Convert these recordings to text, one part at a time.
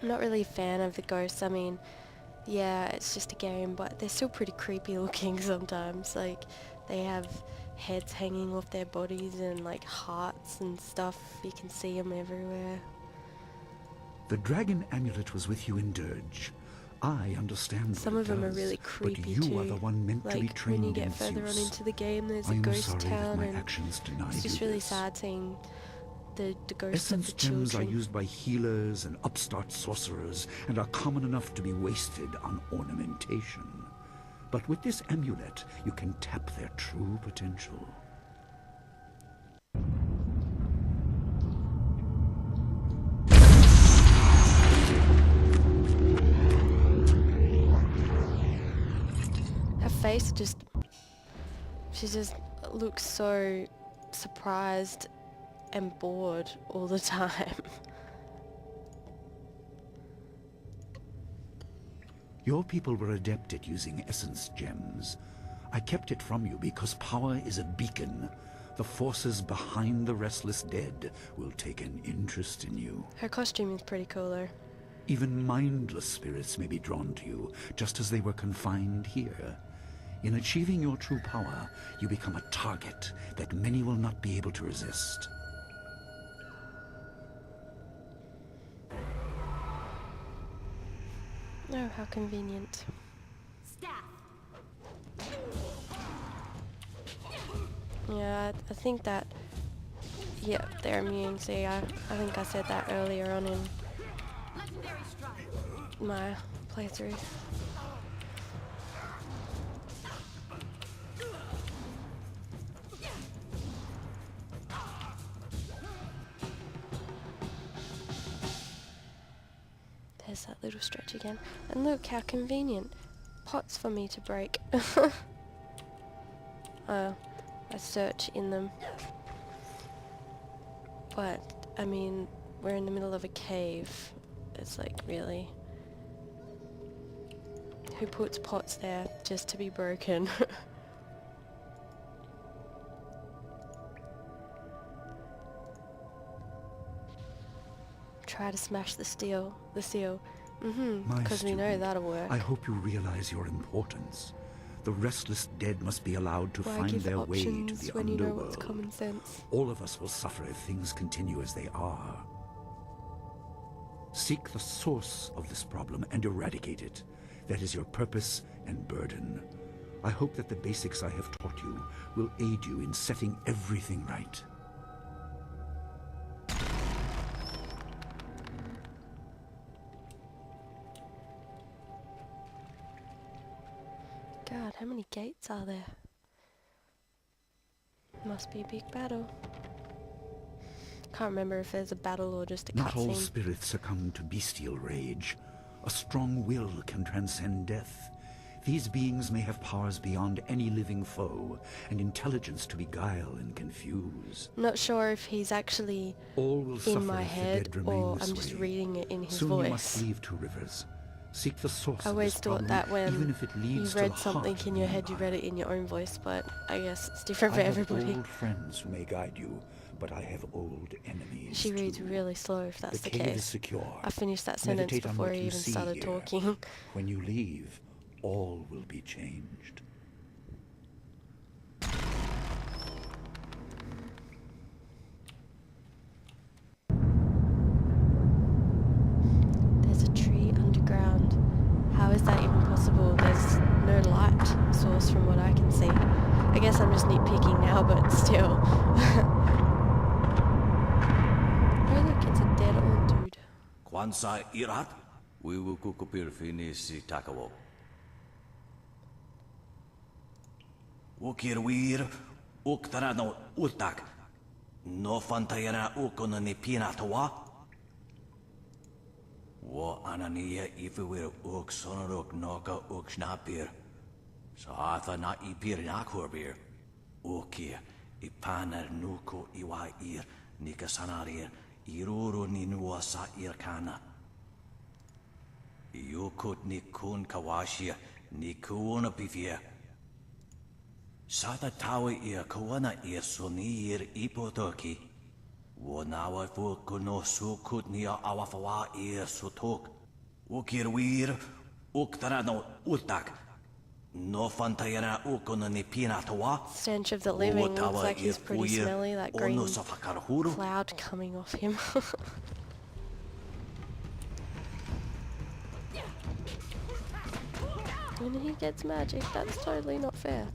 I'm not really a fan of the ghosts. I mean, yeah, it's just a game, but they're still pretty creepy looking sometimes. Like, they have heads hanging off their bodies and like hearts and stuff. You can see them everywhere. The dragon amulet was with you in Dirge. I understand Some what of it them are does, really but creepy you too. are the one meant to be Like when you trained get in further on Zeus. into the game, there's I a am ghost sorry that town, my and actions denied it's just you really this. sad seeing the ghosts Essence of the gems are children. used by healers and upstart sorcerers and are common enough to be wasted on ornamentation. But with this amulet, you can tap their true potential. Her face just... She just looks so surprised and bored all the time. Your people were adept at using essence gems. I kept it from you because power is a beacon. The forces behind the restless dead will take an interest in you. Her costume is pretty cool though. Even mindless spirits may be drawn to you, just as they were confined here. In achieving your true power, you become a target that many will not be able to resist. Oh, how convenient. Yeah, I think that... Yeah, they're immune. See, I think I said that earlier on in my playthrough. There's that little stretch again. And look how convenient. Pots for me to break. I search in them. But, I mean, we're in the middle of a cave. It's like, really? Who puts pots there just to be broken? Try to smash the seal. Because we know that'll work. I hope you realize your importance. The restless dead must be allowed to Why find give their way to options the when you know what's underworld. common sense? All of us will suffer if things continue as they are. Seek the source of this problem and eradicate it. That is your purpose and burden. I hope that the basics I have taught you will aid you in setting everything right. God, how many gates are there? Must be a big battle. Can't remember if there's a battle or just a Not all cutscene. spirits succumb to bestial rage. A strong will can transcend death. These beings may have powers beyond any living foe, and intelligence to beguile and confuse. Not sure if he's actually All will suffer in my if the head dead remain or this I'm just way. reading it in his Soon voice. you must leave Two Rivers. Seek the source I of always this thought problem, that when even if it you leads to read the something heart in of your the head, you read Empire. it in your own voice, but I guess it's different I for have everybody. old friends who may guide you, but I have old enemies She reads too. really slow if that's the cave is case. secure. I finished that sentence Meditate on before what he you even see started here. talking. When you leave, all will be changed. There's a tree underground. How is that even possible? There's no light source from what I can see. I guess I'm just nitpicking now, but still. Oh look, it's a dead old dude. Kwanzaa irat, we will kukupir finisi takawo. Ukir wir, uktarano ultak. No fantayana ukona ni pinatawa. Wo anania ifewir uk sonorok noka uk snapir. Saatha na ipir nakurbir. Ukir ipaner nuko iwa ir nikasanarir. Iruru ni nuasa irkana. Yukut ni kun kawashia ni kuona pivia. Sata tawi ir kawana ir sonir ipotoki. Wonawa fukuno sukutnia awafawa sutok. Ukirwir uktarano utak. No fantayana ukonani pinatawa. Stench of the living. Looks like he's pretty smelly, that green cloud coming off him. When he gets magic, that's totally not fair.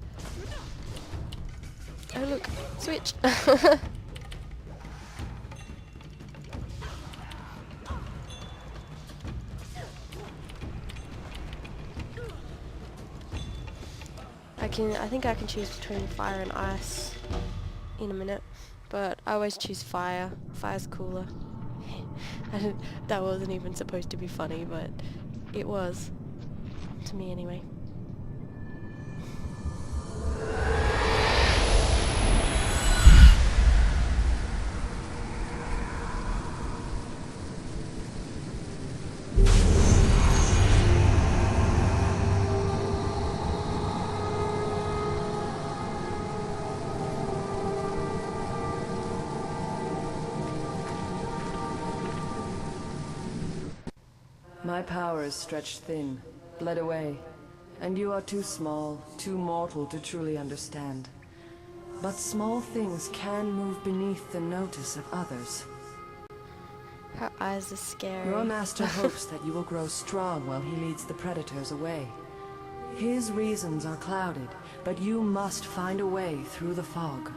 Oh look, switch! I think I can choose between fire and ice in a minute, but I always choose fire. Fire's cooler. That wasn't even supposed to be funny, but it was. To me anyway. My power is stretched thin, bled away, and you are too small, too mortal to truly understand. But small things can move beneath the notice of others. Her eyes are scary. Your master hopes that you will grow strong while he leads the predators away. His reasons are clouded, but you must find a way through the fog.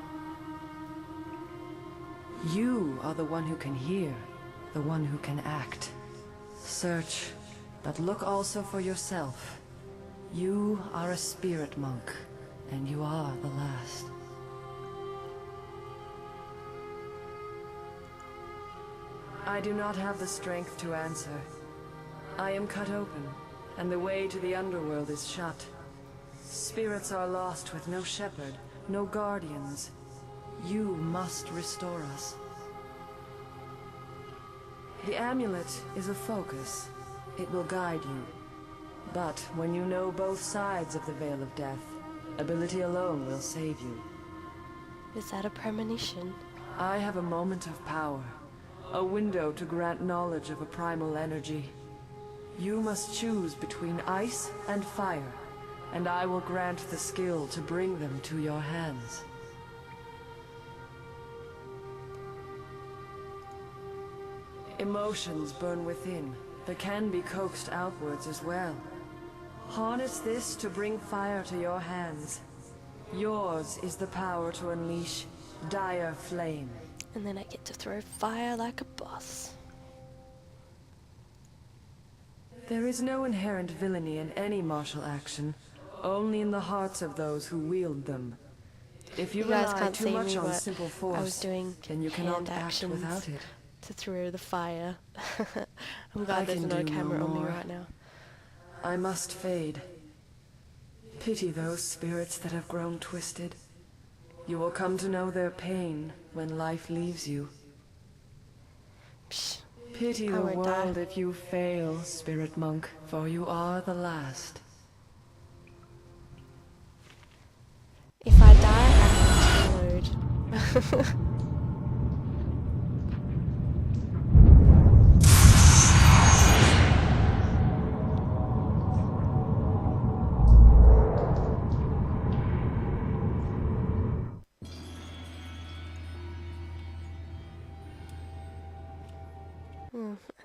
You are the one who can hear, the one who can act. Search, but look also for yourself. You are a spirit monk, and you are the last. I do not have the strength to answer. I am cut open, and the way to the underworld is shut. Spirits are lost with no shepherd, no guardians. You must restore us. The amulet is a focus. It will guide you. But when you know both sides of the Veil of Death, ability alone will save you. Is that a premonition? I have a moment of power, a window to grant knowledge of a primal energy. You must choose between ice and fire, and I will grant the skill to bring them to your hands. Emotions burn within, but can be coaxed outwards as well. Harness this to bring fire to your hands. Yours is the power to unleash dire flame. And then I get to throw fire like a boss. There is no inherent villainy in any martial action, only in the hearts of those who wield them. If you guys rely can't too see much me, on but simple I was force, doing then you cannot hand act actions without it. to throw the fire. I'm glad I there's can no do no camera on me more. right now. I must fade. Pity those spirits that have grown twisted. You will come to know their pain when life leaves you. Psh, Pity I the won't world die. if you fail, spirit monk, for you are the last. If I die, I can reload.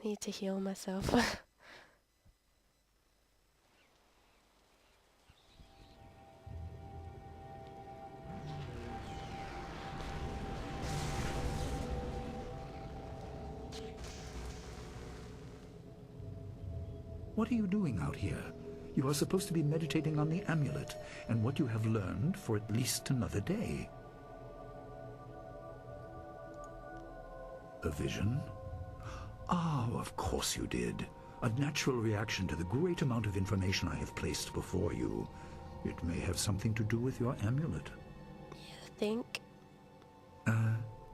I need to heal myself. What are you doing out here? You are supposed to be meditating on the amulet and what you have learned for at least another day. A vision? Ah, of course you did. A natural reaction to the great amount of information I have placed before you. It may have something to do with your amulet. I think.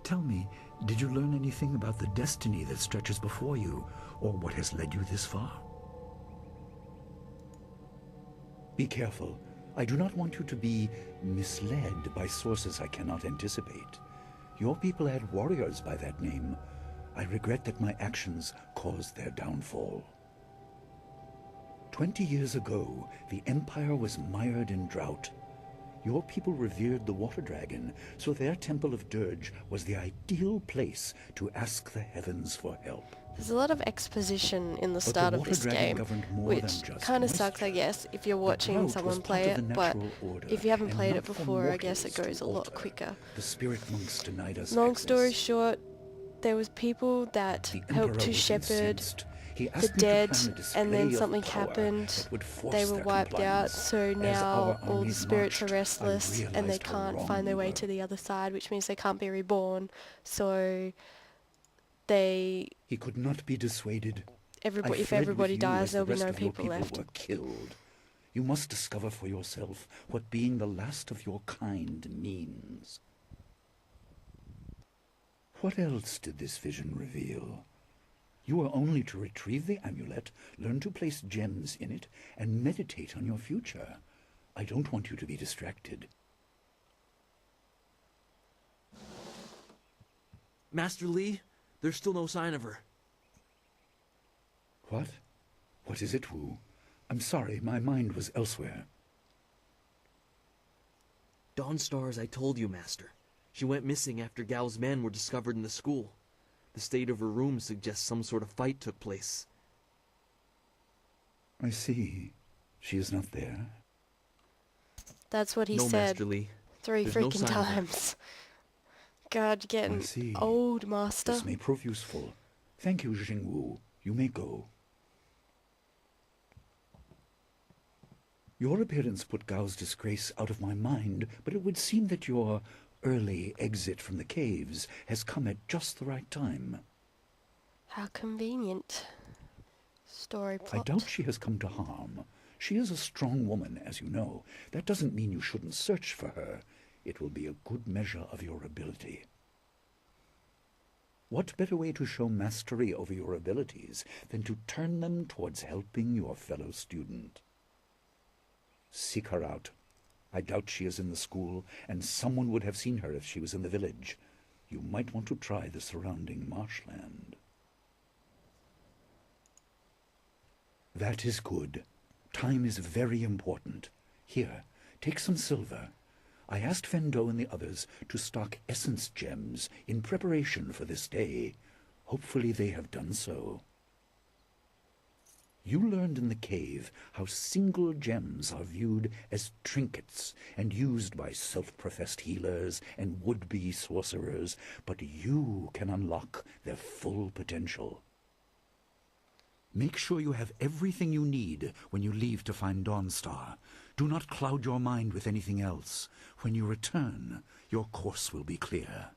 Tell me, did you learn anything about the destiny that stretches before you, or what has led you this far? Be careful. I do not want you to be misled by sources I cannot anticipate. Your people had warriors by that name. I regret that my actions caused their downfall. 20 years ago, the Empire was mired in drought. Your people revered the water dragon, so their Temple of Dirge was the ideal place to ask the heavens for help. There's a lot of exposition in the But start the of water this dragon game, governed more which than just kind of sucks, I moisture. guess, if you're The watching drought someone was play part of it, the but natural order, if you haven't and played not it for before, I guess it mortals goes a to lot alter. quicker. The spirit monks denied us Long access. story short, there was people that The helped Emperor to was shepherd incensed. He the asked me dead, to plan a display and then of something power happened, that would force they were their wiped out, compliance. so As now our all the armies spirits are marched, I restless and they realized how can't wrong find their we way were. to the other side, which means they can't be reborn, so they... He could not be dissuaded. if fled everybody with you dies, as there'll the be rest no of your people people left. were killed. You must discover for yourself what being the last of your kind means. What else did this vision reveal? You are only to retrieve the amulet, learn to place gems in it, and meditate on your future. I don't want you to be distracted. Master Li, there's still no sign of her. What? What is it, Wu? I'm sorry, my mind was elsewhere. Dawnstar, as I told you, Master. She went missing after Gao's men were discovered in the school. The state of her room suggests some sort of fight took place. I see. She is not there. That's what he No, said Master Li. 3 there's no freaking sign of her. times. God, I getting see. old, Master. This may prove useful. Thank you, Jingwu. You may go. Your appearance put Gao's disgrace out of my mind, but it would seem that your early exit from the caves has come at just the right time. How convenient. Story I plot. doubt she has come to harm. She is a strong woman, as you know. That doesn't mean you shouldn't search for her. It will be a good measure of your ability. What better way to show mastery over your abilities than to turn them towards helping your fellow student? Seek her out. I doubt she is in the school, and someone would have seen her if she was in the village. You might want to try the surrounding marshland. That is good. Time is very important. Here, take some silver. I asked Fendo and the others to stock essence gems in preparation for this day. Hopefully they have done so. You learned in the cave how single gems are viewed as trinkets and used by self-professed healers and would-be sorcerers, but you can unlock their full potential. Make sure you have everything you need when you leave to find Dawnstar. Do not cloud your mind with anything else. When you return, your course will be clear.